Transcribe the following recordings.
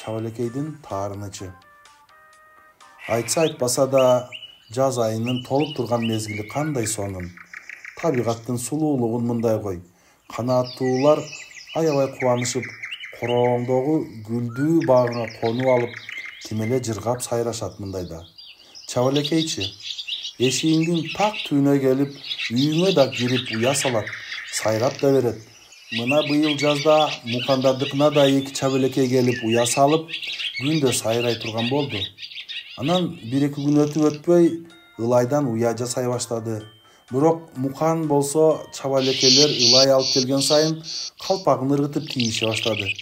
чабалекейдин таарынычы. Айтса айтпаса да жаз айынын толуп турган мезгили кандай сонун. Табигаттын сулуулугун мындай кой. Канаттуулар аябай кубанышып, корооңдогу гүлдүү багына конуп алып, тимеле жыргап сайрашат мындайда. Чабалекейчи эшигиңдин так түбүнө келип, үйүңө да кирип уя салат, сайрап да берет. Мына быйыл жазда мукандардыкына да эки чабалекей келип уя салып, күндө сайрай турган болду. Анан бир-эки күн өтүп өтпөй ылайдан уя жасай баштады. Бирок мукан болсо чабалекейлер ылай алып келген сайын калпагын ыргытып кийише баштады.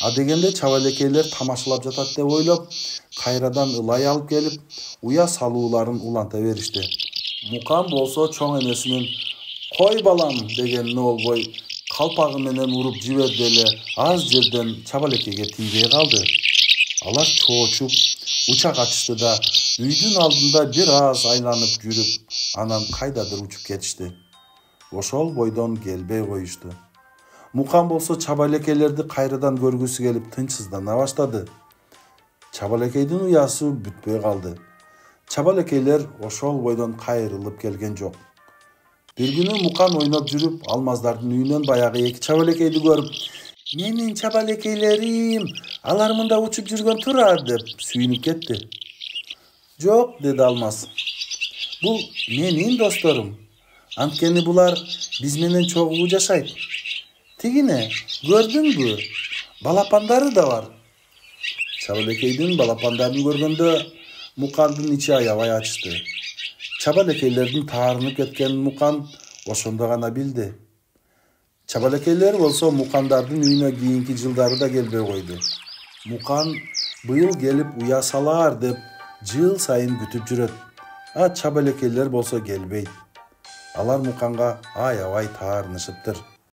Адегенде чабалекейлер тамашалап жатат деп ойлоп, кайрадан ылай алып келип, уя салууларын уланта беришти. Мукан болсо чоң энесинин "Кой балам" дегенине болбой, калпагы менен уруп жиберди эле аз жерден чабалекейге тийбей калды. Алар чоочуп, учак ачышты да үйдүн алдында бир аз айланып жүрүп, анан кайдадыр учуп кетишти. Ошол бойдон келбей коюшту. Мукан болсо чабалекейлерди кайрадан көргүсү келип тынчсыздана баштады. Чабалекейдин уясы бүтпөй калды. Чабалекейлер ошол бойдон кайрылып келген жок. Бир күнү Мукан ойноп жүрүп, алмаздардын үйүнөн баягы эки чабалекейди көрүп, "Менин чабалекейлерим, алар мында учуп жүргөн турар" деп сүйүнүп кетти. "Жок" деди алмаз. "Бул менин досторум. Анткени булар биз менен чогуу жашайт. Тигине, көрдүңбү? Балапандары да бар." Чабалекейдин балапандарын көргөндө Мукандын ичи аябай ачышты. Чабалекейлердин таарынып кеткенин Мукан ошондо гана билди. Чабалекейлер болсо Мукандардын үйүнө кийинки жылдары да келбей койду. Мукан быйыл келип уя салаар деп жыл сайын күтүп жүрөт. А чабалекейлер болсо келбейт. Алар Муканга аябай таарынышыптыр.